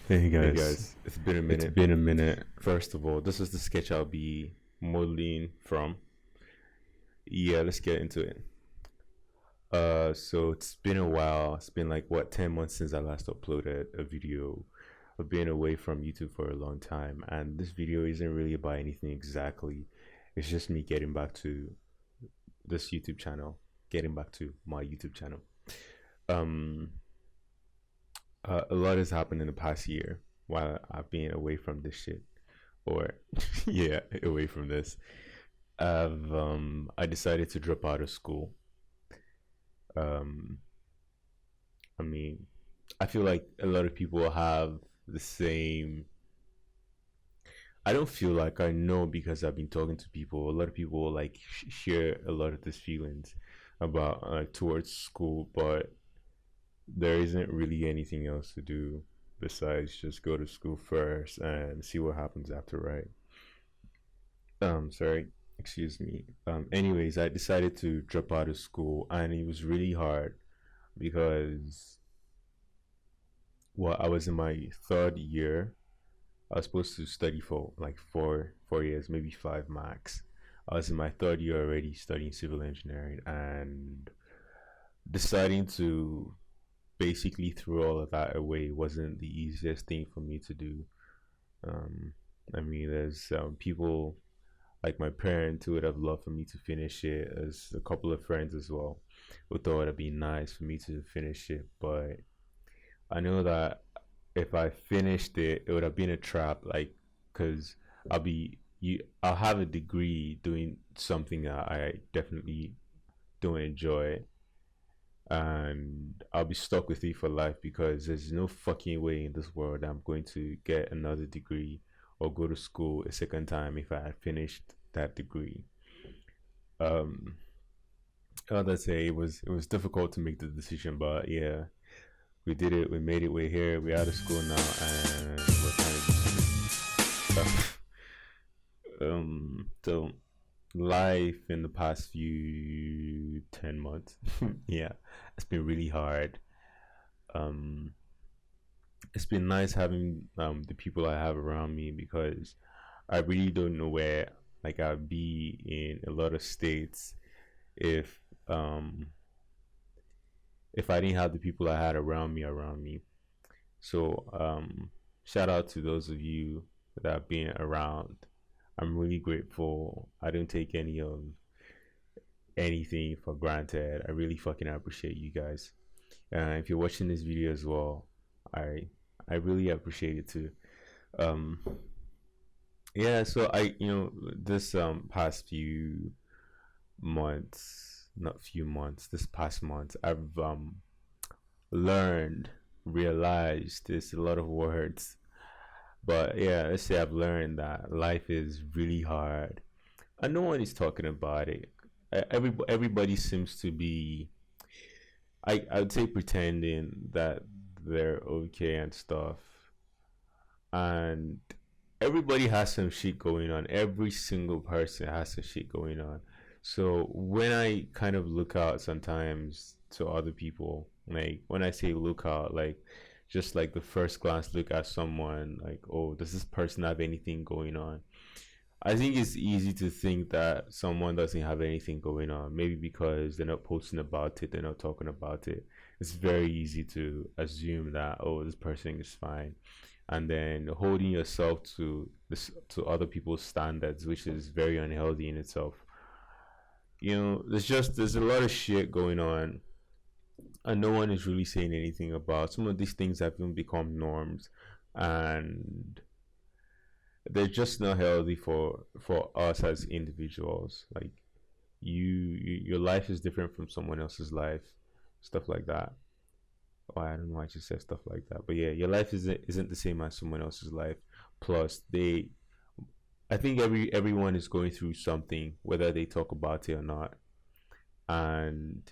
Hey Hey guys, guys, it's been a it's minute. been a minute. First of all, this is the sketch I'll be modeling from. Yeah, let's get into it. So it's been a while. It's been like 10 months since I last uploaded a video. I've been away from YouTube for a long time, and this video isn't really about anything exactly. It's just me getting back to this YouTube channel, getting back to my YouTube channel. Um, a lot has happened in the past year while I've been away from this shit, or yeah, away from this. I decided to drop out of school. Um, I mean, I feel like a lot of people have the same. I don't feel like I know because I've been talking to people. A lot of people like share a lot of these feelings about towards school, but there isn't really anything else to do besides just go to school first and see what happens after, right? Sorry, excuse me. Anyways, I decided to drop out of school, and it was really hard because, well, I was in my third year. I was supposed to study for like four years, maybe five max. I was in my third year already studying civil engineering, and deciding to basically throw all of that away wasn't the easiest thing for me to do. Um, I mean, there's people like my parents who would have loved for me to finish it, as a couple of friends as well who thought it'd be nice for me to finish it. But I know that if I finished it, it would have been a trap. Like, cause I'll have a degree doing something that I definitely don't enjoy, and I'll be stuck with it for life because there's no fucking way in this world I'm going to get another degree or go to school a second time if I had finished that degree. Um, I'd say it was difficult to make the decision, but yeah, we did it. We made it. We're here. We're out of school now, and we're trying to do stuff. So life in the past few 10 months, yeah, it's been really hard. Um, it's been nice having the people I have around me because I really don't know where like I'd be in a lot of states if um if I didn't have the people I had around me. So shout out to those of you that have been around. I'm really grateful. I don't take any of anything for granted. I really fucking appreciate you guys. If you're watching this video as well, I I really appreciate it too. Um, yeah, so this past few months, not few months, this past month, I've learned, realized there's a lot of words, but yeah, let's say I've learned that life is really hard, and no one is talking about it. Everybody seems to be, I would say, pretending that they're okay and stuff, and everybody has some shit going on. Every single person has some shit going on. So when I kind of look out sometimes to other people, like when I say look out, like just like the first glance look at someone, like, oh, does this person have anything going on? I think it's easy to think that someone doesn't have anything going on, maybe because they're not posting about it, they're not talking about it. It's very easy to assume that, oh, this person is fine, and then holding yourself to to other people's standards, which is very unhealthy in itself. There's a lot of shit going on, and no one is really saying anything about some of these things have even become norms, and they're just not healthy for us as individuals. Like your life is different from someone else's life, stuff like that. Oh, I don't know why I just said stuff like that, but yeah, your life isn't the same as someone else's life. Plus, I think everyone is going through something, whether they talk about it or not. And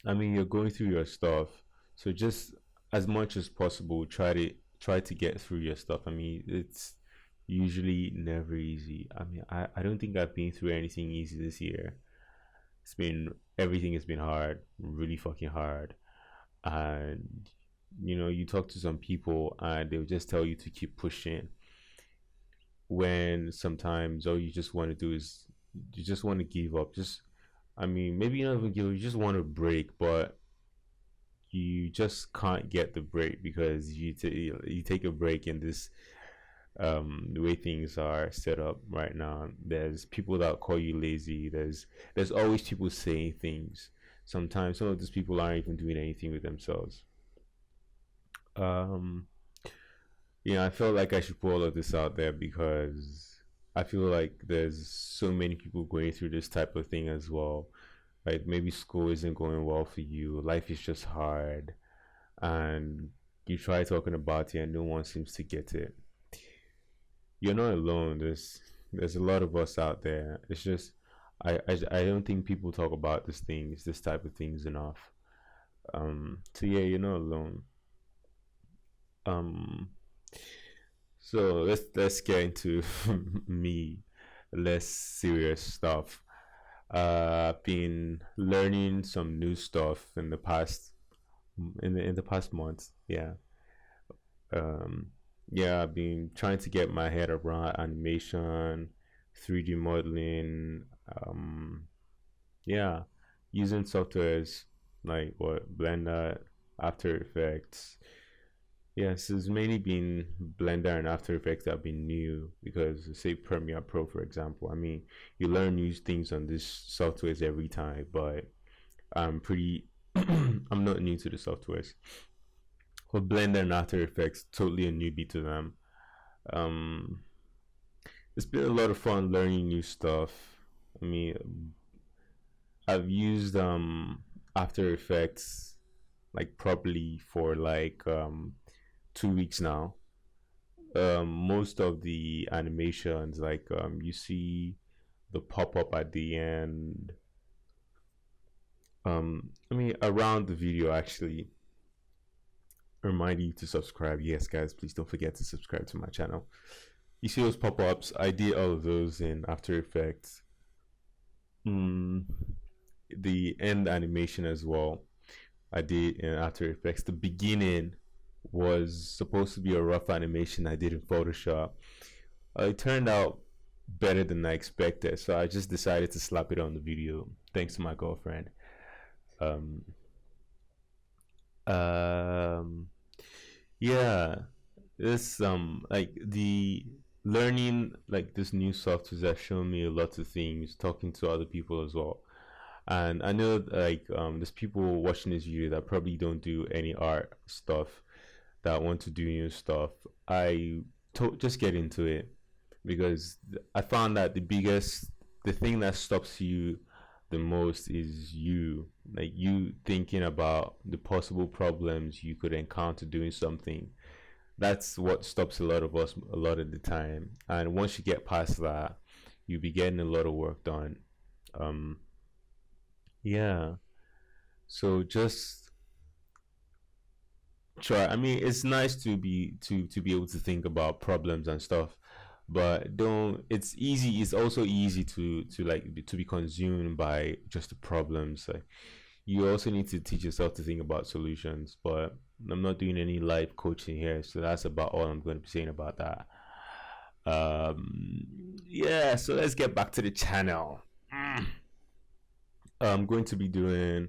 I mean, you're going through your stuff, so just as much as possible, try to get through your stuff. I mean, it's usually never easy. I mean, I don't think I've been through anything easy this year. It's been Everything has been hard, really fucking hard, and you talk to some people and they'll just tell you to keep pushing, when sometimes all you just want to do is you just want to give up. Just, I mean, maybe not even give up, you just want to break, but you just can't get the break because you take a break in this, the way things are set up right now. There's people that call you lazy. There's always people saying things. Sometimes some of these people aren't even doing anything with themselves. um I felt like I should put all of this out there because I feel like there's so many people going through this type of thing as well. Like maybe school isn't going well for you, life is just hard, and you try talking about it and no one seems to get it. You're not alone. There's a lot of us out there. It's just I don't think people talk about this type of things enough. So yeah, you're not alone. Um, so let's get into me, less serious stuff. I've been learning some new stuff in the past in the past months. Yeah. Um, yeah, I've been trying to get my head around animation, 3D modeling. Yeah, using softwares like what Blender, After Effects. Yes, it's mainly been Blender and After Effects that have been new because, say, Premiere Pro, for example. I mean, you learn new things on these softwares every time, but I'm pretty, I'm not new to the softwares. But Blender and After Effects, totally a newbie to them. Um, it's been a lot of fun learning new stuff. I mean, I've used After Effects like properly for like 2 weeks now. Most of the animations, like you see the pop up at the end. I mean, around the video actually. Remind you to subscribe. Yes, guys, please don't forget to subscribe to my channel. You see those pop ups? I did all of those in After Effects. Mm, the end animation as well, I did in After Effects. The beginning was supposed to be a rough animation I did in Photoshop. It turned out better than I expected, so I just decided to slap it on the video. Thanks to my girlfriend. Um, um, yeah, this like the learning like this new software has shown me a lot of things. Talking to other people as well, and I know like there's people watching this video that probably don't do any art stuff, that want to do new stuff. Just get into it because I found that the thing that stops you the most is you, like you thinking about the possible problems you could encounter doing something. That's what stops a lot of us a lot of the time. And once you get past that, you be getting a lot of work done. Um, yeah. So just try. I mean, it's nice to be able to think about problems and stuff, but don't. It's easy. It's also easy to like to be consumed by just the problems. Like, you also need to teach yourself to think about solutions. But I'm not doing any life coaching here, so that's about all I'm going to be saying about that. Yeah. So let's get back to the channel. I'm going to be doing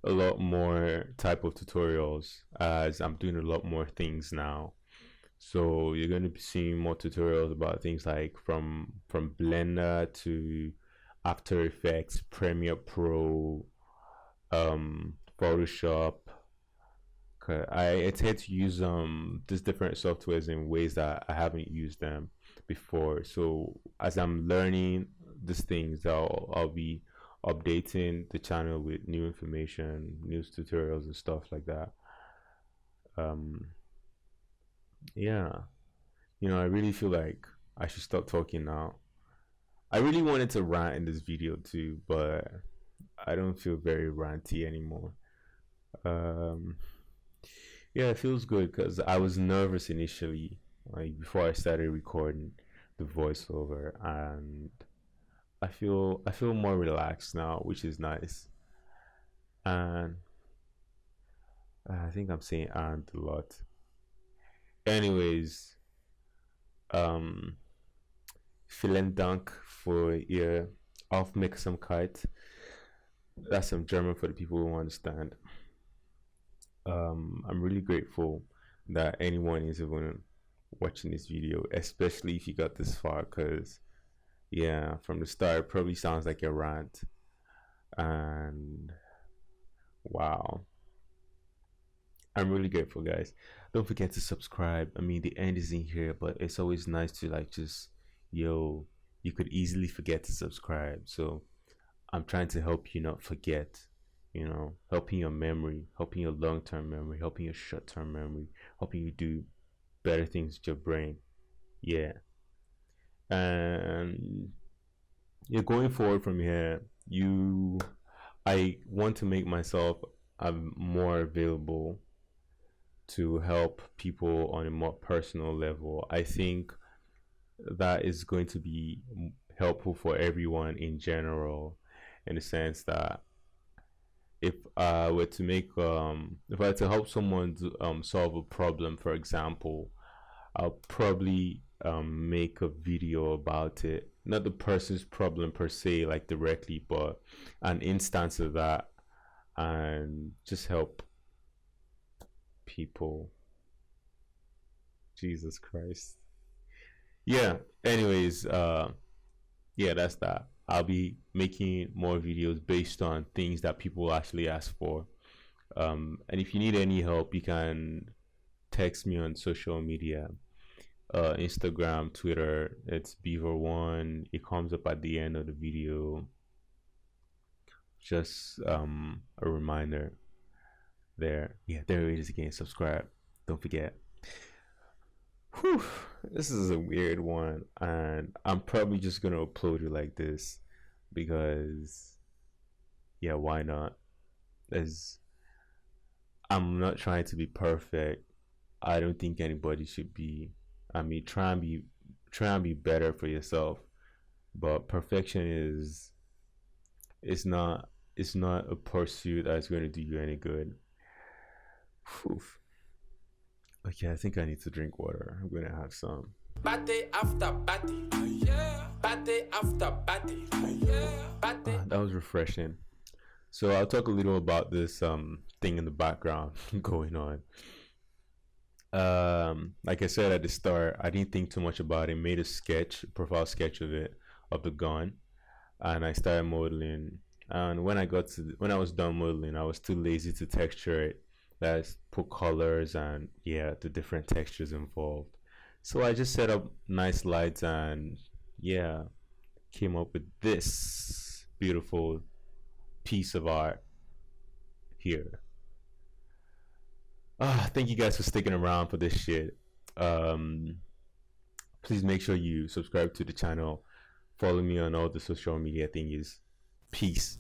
a lot more type of tutorials as I'm doing a lot more things now. So you're going to be seeing more tutorials about things like from Blender to After Effects, Premiere Pro, Photoshop. I tend to use these different softwares in ways that I haven't used them before. So as I'm learning these things, I'll be updating the channel with new information, news tutorials and stuff like that. Um, yeah, I really feel like I should stop talking now. I really wanted to rant in this video too, but I don't feel very ranty anymore. Um, yeah, it feels good because I was nervous initially, like before I started recording the voiceover, and I feel more relaxed now, which is nice. And I think I'm saying and a lot. Anyways, um, vielen Dank für Ihr Aufmerksamkeit. That's some German for the people who understand. I'm really grateful that anyone is even watching this video, especially if you got this far, because yeah, from the start, it probably sounds like a rant. And wow, I'm really grateful, guys. Don't forget to subscribe. I mean, the end is in here, but it's always nice to like just, yo, you could easily forget to subscribe. So I'm trying to help you not forget, helping your memory, helping your long term memory, helping your short term memory, helping you do better things with your brain. Yeah. And yeah, going forward from here, I want to make myself more available to help people on a more personal level. I think that is going to be helpful for everyone in general, in the sense that if I were to if I were to help someone solve a problem, for example, I'll probably make a video about it. Not the person's problem per se, like directly, but an instance of that, and just help people. Jesus Christ. Yeah. Anyways, yeah, that's that. I'll be making more videos based on things that people actually ask for. And if you need any help, you can text me on social media, Instagram, Twitter. It's Beaver1. It comes up at the end of the video. Just a reminder there. Yeah, there it is again. Subscribe. Don't forget. Whew, this is a weird one, and I'm probably just gonna upload it like this because, yeah, why not? As I'm not trying to be perfect. I don't think anybody should be. I mean, try and be better for yourself. But perfection is it's not it's not a pursuit that's going to do you any good. Whew. Okay, I think I need to drink water. I'm gonna have some. Party after party, yeah. Party after party, yeah. That was refreshing. So I'll talk a little about this thing in the background going on. Like I said at the start, I didn't think too much about it. Made a sketch, profile sketch of it, of the gun, and I started modeling. And when I was done modeling, I was too lazy to texture it. That's put colors and yeah, the different textures involved. So I just set up nice lights and yeah, came up with this beautiful piece of art here. Thank you guys for sticking around for this shit. Um, Please make sure you subscribe to the channel. Follow me on all the social media thingies. Peace.